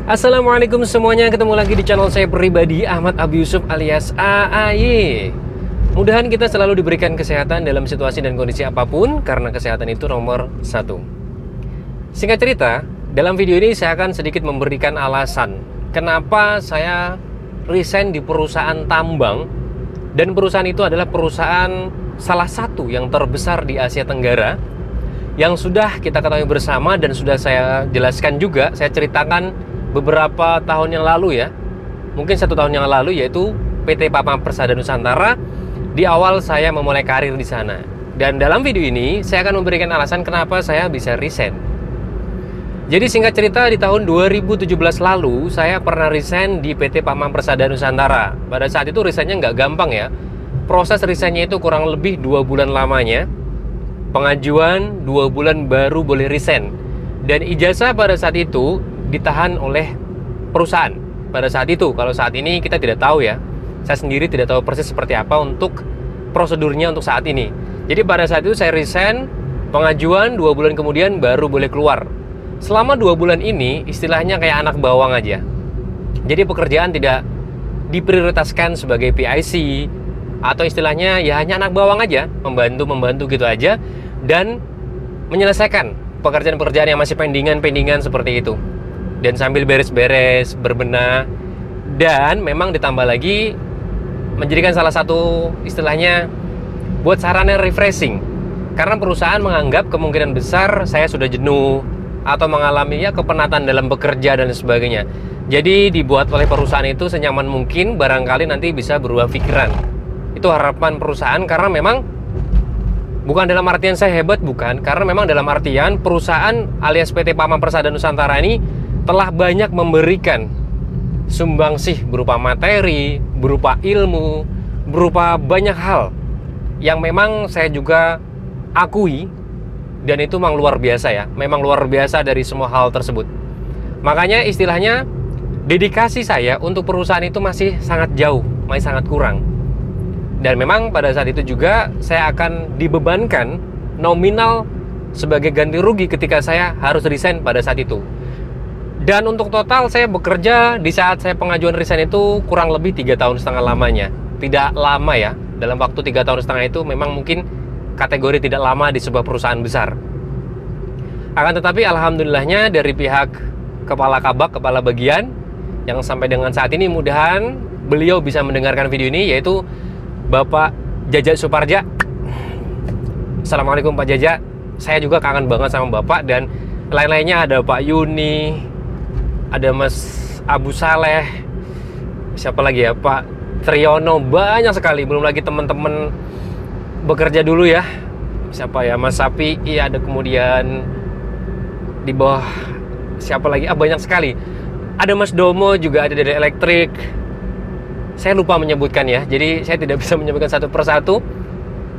Assalamualaikum semuanya, ketemu lagi di channel saya pribadi Ahmad Abi Yusuf alias AAY. Mudahan kita selalu diberikan kesehatan dalam situasi dan kondisi apapun, karena kesehatan itu nomor satu. Singkat cerita, dalam video ini saya akan sedikit memberikan alasan kenapa saya resign di perusahaan tambang. Dan perusahaan itu adalah perusahaan salah satu yang terbesar di Asia Tenggara, yang sudah kita ketahui bersama dan sudah saya jelaskan juga, saya ceritakan beberapa tahun yang lalu ya, mungkin 1 tahun yang lalu, yaitu PT Pama Persada Nusantara. Di awal saya memulai karir di sana. Dan dalam video ini saya akan memberikan alasan kenapa saya bisa resign. Jadi singkat cerita, di tahun 2017 lalu saya pernah resign di PT Pama Persada Nusantara. Pada saat itu resignnya nggak gampang ya. Proses resignnya itu kurang lebih 2 bulan lamanya. Pengajuan 2 bulan baru boleh resign. Dan ijazah pada saat itu ditahan oleh perusahaan pada saat itu. Kalau saat ini kita tidak tahu ya. Saya sendiri tidak tahu persis seperti apa untuk prosedurnya untuk saat ini. Jadi pada saat itu saya resign, pengajuan 2 bulan kemudian baru boleh keluar. Selama 2 bulan ini istilahnya kayak anak bawang aja. Jadi pekerjaan tidak diprioritaskan sebagai PIC, atau istilahnya ya hanya anak bawang aja, membantu gitu aja, dan menyelesaikan pekerjaan-pekerjaan yang masih pendingan seperti itu. Dan sambil beres-beres, berbenah, dan memang ditambah lagi menjadikan salah satu istilahnya buat sarana refreshing. Karena perusahaan menganggap kemungkinan besar saya sudah jenuh atau mengalami ya kepenatan dalam bekerja dan sebagainya. Jadi dibuat oleh perusahaan itu senyaman mungkin, barangkali nanti bisa berubah pikiran. Itu harapan perusahaan, karena memang bukan dalam artian saya hebat, bukan, karena memang dalam artian perusahaan alias PT Pama Persada Nusantara ini telah banyak memberikan sumbangsih berupa materi, berupa ilmu, berupa banyak hal yang memang saya juga akui, dan itu memang luar biasa ya. Memang luar biasa dari semua hal tersebut. Makanya istilahnya dedikasi saya untuk perusahaan itu masih sangat jauh, masih sangat kurang. Dan memang pada saat itu juga saya akan dibebankan nominal sebagai ganti rugi ketika saya harus resign pada saat itu. Dan untuk total saya bekerja di saat saya pengajuan resign itu kurang lebih 3,5 tahun lamanya. Tidak lama ya. Dalam waktu 3,5 tahun itu memang mungkin kategori tidak lama di sebuah perusahaan besar. Akan tetapi alhamdulillahnya dari pihak kepala kabak, kepala bagian, yang sampai dengan saat ini mudahan beliau bisa mendengarkan video ini, yaitu Bapak Jaja Suparja. Assalamualaikum Pak Jaja. Saya juga kangen banget sama Bapak, dan lain-lainnya ada Pak Yuni, ada Mas Abu Saleh, siapa lagi ya, Pak Triyono, banyak sekali. Belum lagi teman-teman bekerja dulu ya, siapa ya, Mas Sapi, iya, ada kemudian di bawah siapa lagi, banyak sekali. Ada Mas Domo juga, ada dari elektrik. Saya lupa menyebutkan ya, jadi saya tidak bisa menyebutkan satu persatu.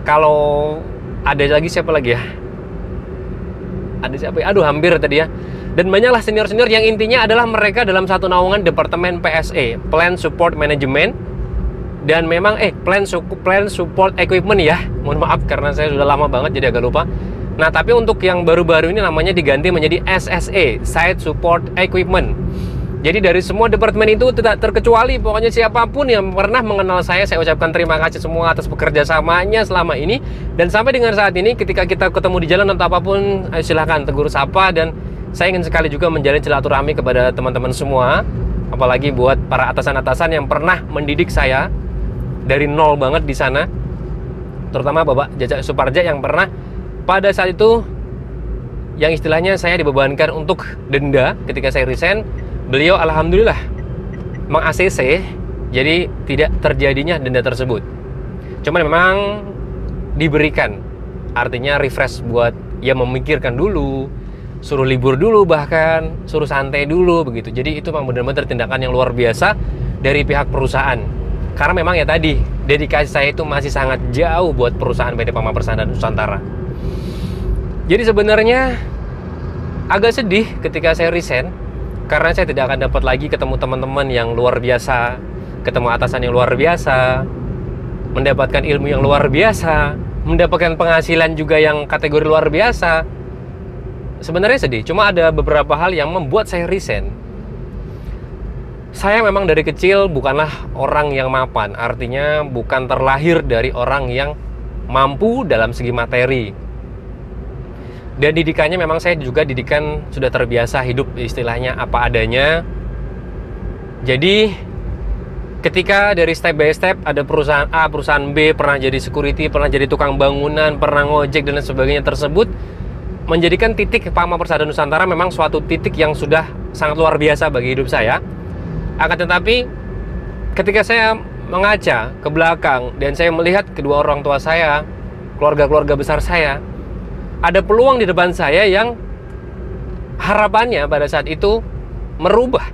Kalau ada lagi siapa lagi ya, ada siapa ya, aduh hampir tadi ya. Dan banyaklah senior-senior yang intinya adalah mereka dalam satu naungan Departemen PSE, Plan Support Management. Dan memang Plan Support Equipment ya. Mohon maaf karena saya sudah lama banget jadi agak lupa. Nah, tapi untuk yang baru-baru ini namanya diganti menjadi SSE, Site Support Equipment. Jadi dari semua departemen itu tidak terkecuali, pokoknya siapapun yang pernah mengenal saya ucapkan terima kasih semua atas bekerja samanya selama ini. Dan sampai dengan saat ini ketika kita ketemu di jalan atau apapun, silahkan tegur sapa. Dan saya ingin sekali juga menjalin silaturahmi kepada teman-teman semua, apalagi buat para atasan-atasan yang pernah mendidik saya dari nol banget di sana, terutama Bapak Jaja Suparja yang pernah pada saat itu yang istilahnya saya dibebankan untuk denda ketika saya resign. Beliau alhamdulillah meng-ACC, jadi tidak terjadinya denda tersebut. Cuman memang diberikan, artinya refresh buat ya memikirkan dulu, suruh libur dulu, bahkan suruh santai dulu begitu. Jadi itu memang benar-benar tindakan yang luar biasa dari pihak perusahaan. Karena memang ya tadi, dedikasi saya itu masih sangat jauh buat perusahaan PT Pama Persada Nusantara. Jadi sebenarnya agak sedih ketika saya resign, karena saya tidak akan dapat lagi ketemu teman-teman yang luar biasa, ketemu atasan yang luar biasa, mendapatkan ilmu yang luar biasa, mendapatkan penghasilan juga yang kategori luar biasa. Sebenarnya sedih, cuma ada beberapa hal yang membuat saya resign. Saya memang dari kecil bukanlah orang yang mapan, artinya bukan terlahir dari orang yang mampu dalam segi materi. Dan didikannya memang saya juga didikan sudah terbiasa hidup istilahnya apa adanya. Jadi ketika dari step by step ada perusahaan A, perusahaan B, pernah jadi security, pernah jadi tukang bangunan, pernah ngojek dan lain sebagainya tersebut, menjadikan titik Pama Persada Nusantara memang suatu titik yang sudah sangat luar biasa bagi hidup saya. Akan tetapi ketika saya mengaca ke belakang dan saya melihat kedua orang tua saya, keluarga-keluarga besar saya, ada peluang di depan saya yang harapannya pada saat itu merubah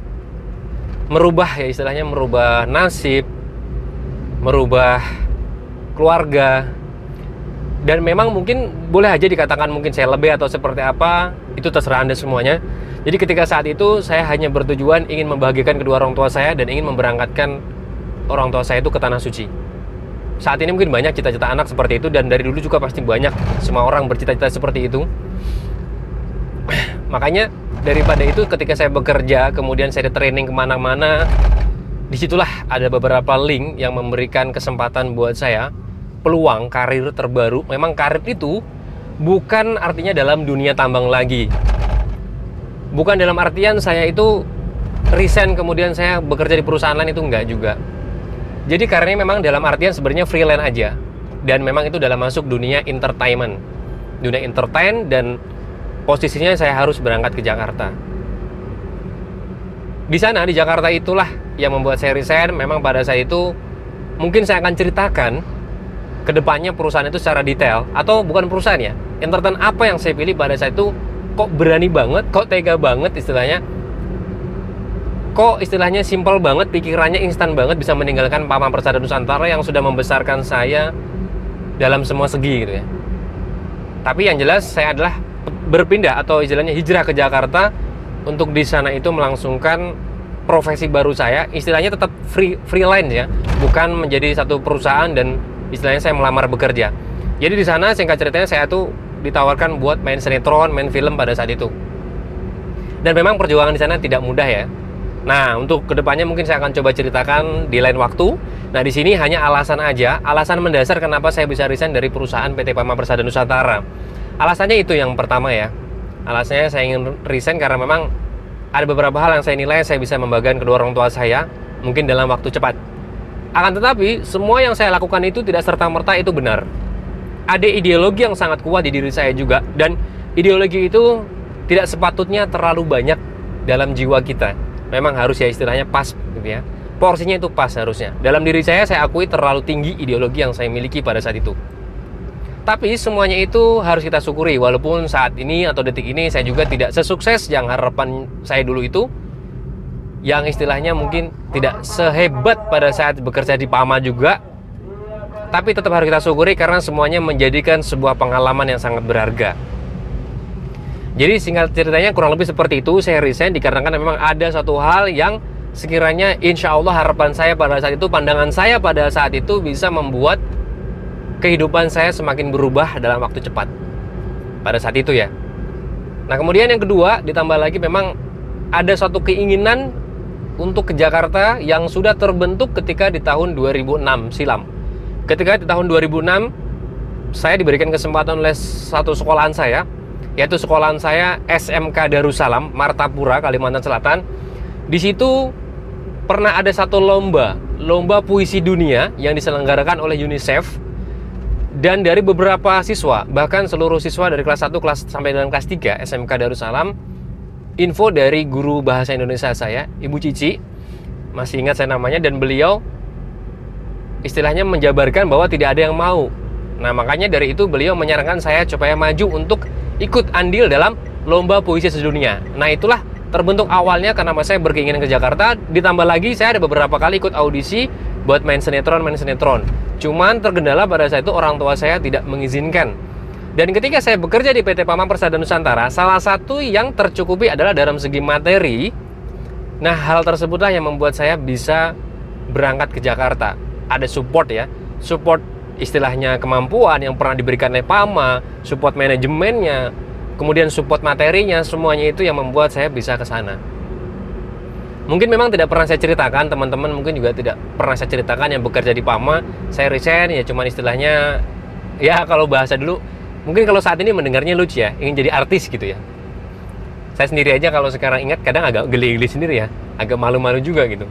ya istilahnya, merubah nasib, merubah keluarga. Dan memang mungkin boleh aja dikatakan mungkin saya lebih atau seperti apa, itu terserah Anda semuanya. Jadi ketika saat itu saya hanya bertujuan ingin membahagiakan kedua orang tua saya dan ingin memberangkatkan orang tua saya itu ke Tanah Suci. Saat ini mungkin banyak cita-cita anak seperti itu, dan dari dulu juga pasti banyak semua orang bercita-cita seperti itu. Makanya daripada itu ketika saya bekerja, kemudian saya training kemana-mana, disitulah ada beberapa link yang memberikan kesempatan buat saya peluang karir terbaru. Memang karir itu bukan artinya dalam dunia tambang lagi. Bukan dalam artian saya itu resign kemudian saya bekerja di perusahaan lain, itu enggak juga. Jadi karirnya memang dalam artian sebenarnya freelance aja. Dan memang itu dalam masuk dunia entertainment. Dunia entertain, dan posisinya saya harus berangkat ke Jakarta. Di sana, di Jakarta itulah yang membuat saya resign. Memang pada saat itu mungkin saya akan ceritakan kedepannya perusahaan itu secara detail. Atau bukan perusahaan ya, entertain apa yang saya pilih pada saat itu. Kok berani banget, kok tega banget istilahnya, kok istilahnya simpel banget, pikirannya instan banget, bisa meninggalkan Pama Persada Nusantara yang sudah membesarkan saya dalam semua segi gitu ya. Tapi yang jelas saya adalah berpindah atau istilahnya hijrah ke Jakarta untuk di sana itu melangsungkan profesi baru saya, istilahnya tetap freelance ya, bukan menjadi satu perusahaan dan istilahnya saya melamar bekerja. Jadi di sana singkat ceritanya saya tuh ditawarkan buat main sinetron, main film pada saat itu. Dan memang perjuangan di sana tidak mudah ya. Nah, untuk kedepannya mungkin saya akan coba ceritakan di lain waktu. Nah, di sini hanya alasan aja, alasan mendasar kenapa saya bisa resign dari perusahaan PT Pama Persada Nusantara. Alasannya itu yang pertama ya. Alasannya saya ingin resign karena memang ada beberapa hal yang saya nilai saya bisa membagikan kedua orang tua saya mungkin dalam waktu cepat. Akan tetapi, semua yang saya lakukan itu tidak serta-merta itu benar. Ada ideologi yang sangat kuat di diri saya juga, dan ideologi itu tidak sepatutnya terlalu banyak dalam jiwa kita. Memang harus ya istilahnya pas gitu ya. Porsinya itu pas harusnya. Dalam diri saya akui terlalu tinggi ideologi yang saya miliki pada saat itu. Tapi semuanya itu harus kita syukuri, walaupun saat ini atau detik ini saya juga tidak sesukses yang harapan saya dulu itu, yang istilahnya mungkin tidak sehebat pada saat bekerja di Pama juga. Tapi tetap harus kita syukuri karena semuanya menjadikan sebuah pengalaman yang sangat berharga. Jadi singkat ceritanya kurang lebih seperti itu. Saya resign dikarenakan memang ada satu hal yang sekiranya insya Allah harapan saya pada saat itu, pandangan saya pada saat itu bisa membuat kehidupan saya semakin berubah dalam waktu cepat. Pada saat itu ya. Nah kemudian yang kedua, ditambah lagi memang ada suatu keinginan untuk ke Jakarta yang sudah terbentuk ketika di tahun 2006 silam. Ketika di tahun 2006 saya diberikan kesempatan oleh satu sekolahan saya, yaitu sekolahan saya SMK Darussalam, Martapura, Kalimantan Selatan. Di situ pernah ada satu lomba puisi dunia yang diselenggarakan oleh UNICEF, dan dari beberapa siswa, bahkan seluruh siswa dari kelas 1 sampai dengan kelas 3 SMK Darussalam, info dari guru bahasa Indonesia saya, Ibu Cici, masih ingat saya namanya, dan beliau istilahnya menjabarkan bahwa tidak ada yang mau. Nah makanya dari itu beliau menyarankan saya supaya maju untuk ikut andil dalam lomba puisi sedunia. Nah itulah terbentuk awalnya karena saya berkeinginan ke Jakarta. Ditambah lagi saya ada beberapa kali ikut audisi buat main sinetron. Cuman tergendala pada saat itu orang tua saya tidak mengizinkan. Dan ketika saya bekerja di PT Pama Persada Nusantara, salah satu yang tercukupi adalah dalam segi materi. Nah hal tersebutlah yang membuat saya bisa berangkat ke Jakarta. Ada support ya, support istilahnya kemampuan yang pernah diberikan oleh Pama, support manajemennya, kemudian support materinya, semuanya itu yang membuat saya bisa ke sana. Mungkin memang tidak pernah saya ceritakan, teman-teman mungkin juga tidak pernah saya ceritakan yang bekerja di PAMA. Saya resign ya cuman istilahnya, ya kalau bahasa dulu, mungkin kalau saat ini mendengarnya lucu ya, ingin jadi artis gitu ya. Saya sendiri aja kalau sekarang ingat kadang agak geli-geli sendiri ya, agak malu-malu juga gitu.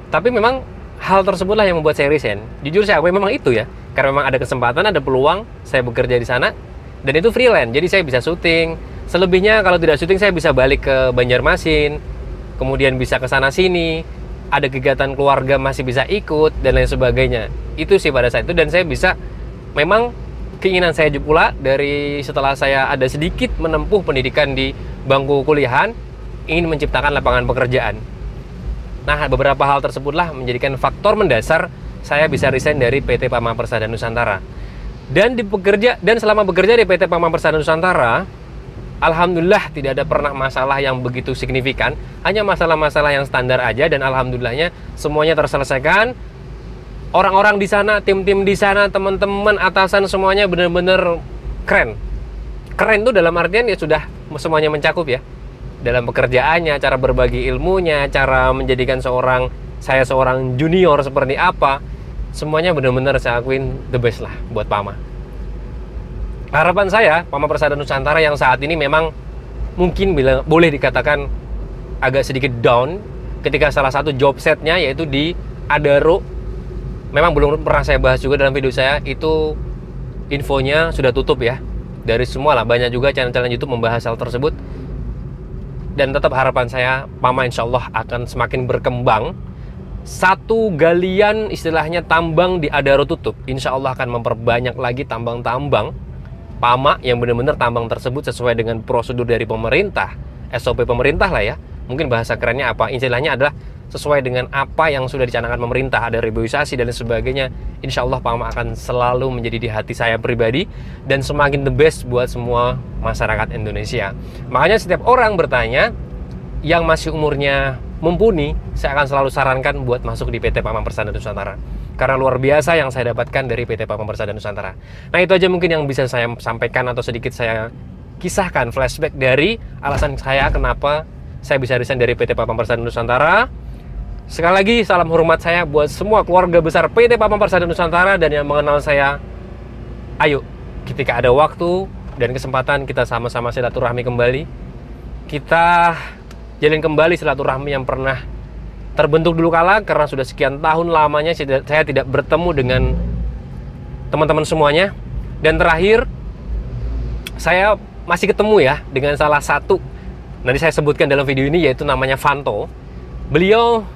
Tapi memang hal tersebutlah yang membuat saya resign. Jujur saya akui memang itu ya, karena memang ada kesempatan, ada peluang, saya bekerja di sana, dan itu freelance, jadi saya bisa syuting. Selebihnya kalau tidak syuting saya bisa balik ke Banjarmasin, kemudian bisa ke sana sini, ada kegiatan keluarga masih bisa ikut dan lain sebagainya. Itu sih pada saat itu, dan saya bisa, memang keinginan saya pula dari setelah saya ada sedikit menempuh pendidikan di bangku kuliahan, ingin menciptakan lapangan pekerjaan. Nah, beberapa hal tersebutlah menjadikan faktor mendasar saya bisa resign dari PT PAMA Persada Nusantara. Dan selama bekerja di PT PAMA Persada Nusantara, alhamdulillah tidak ada pernah masalah yang begitu signifikan, hanya masalah-masalah yang standar aja, dan alhamdulillahnya semuanya terselesaikan. Orang-orang di sana, tim-tim di sana, teman-teman atasan semuanya benar-benar keren. Keren tuh dalam artian ya sudah semuanya mencakup ya. Dalam pekerjaannya, cara berbagi ilmunya, cara menjadikan saya seorang junior seperti apa, semuanya benar-benar saya akuin the best lah buat PAMA. Harapan saya, PAMA Persada Nusantara yang saat ini memang mungkin boleh dikatakan agak sedikit down ketika salah satu job setnya yaitu di Adaro. Memang belum pernah saya bahas juga dalam video saya, itu infonya sudah tutup ya. Dari semua lah, banyak juga channel-channel YouTube membahas hal tersebut. Dan tetap harapan saya, PAMA insya Allah akan semakin berkembang. Satu galian istilahnya tambang di Adaro tutup, insya Allah akan memperbanyak lagi tambang-tambang PAMA yang benar-benar tambang tersebut sesuai dengan prosedur dari pemerintah, SOP pemerintah lah ya. Mungkin bahasa kerennya apa, istilahnya adalah sesuai dengan apa yang sudah dicanangkan pemerintah, ada reboisasi dan sebagainya. Insya Allah PAMA akan selalu menjadi di hati saya pribadi dan semakin the best buat semua masyarakat Indonesia. Makanya setiap orang bertanya yang masih umurnya mumpuni, saya akan selalu sarankan buat masuk di PT PAMA Persada Nusantara, karena luar biasa yang saya dapatkan dari PT PAMA Persada Nusantara. Nah, itu aja mungkin yang bisa saya sampaikan atau sedikit saya kisahkan flashback dari alasan saya kenapa saya bisa resign dari PT PAMA Persada Nusantara. Sekali lagi salam hormat saya buat semua keluarga besar PT PAMA Persada Nusantara dan yang mengenal saya. Ayo, ketika ada waktu dan kesempatan kita sama-sama silaturahmi kembali. Kita jalin kembali silaturahmi yang pernah terbentuk dulu kala, karena sudah sekian tahun lamanya saya tidak bertemu dengan teman-teman semuanya. Dan terakhir, saya masih ketemu ya dengan salah satu, nanti saya sebutkan dalam video ini, yaitu namanya Vanto. Beliau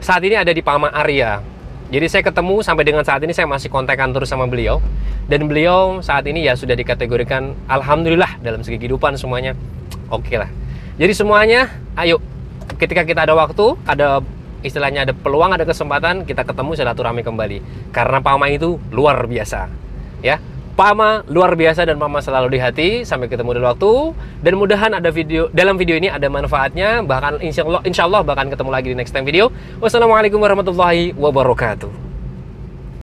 saat ini ada di PAMA Arya. Jadi saya ketemu sampai dengan saat ini, saya masih kontekan terus sama beliau. Dan beliau saat ini ya sudah dikategorikan alhamdulillah dalam segi kehidupan semuanya oke lah. Jadi semuanya ayo, ketika kita ada waktu, ada istilahnya ada peluang, ada kesempatan, kita ketemu silaturahmi kembali. Karena PAMA itu luar biasa. Ya. PAMA luar biasa dan PAMA selalu di hati. Sampai ketemu di waktu, dan mudahan ada dalam video ini ada manfaatnya, bahkan insya Allah bahkan ketemu lagi di next time video. Wassalamualaikum warahmatullahi wabarakatuh.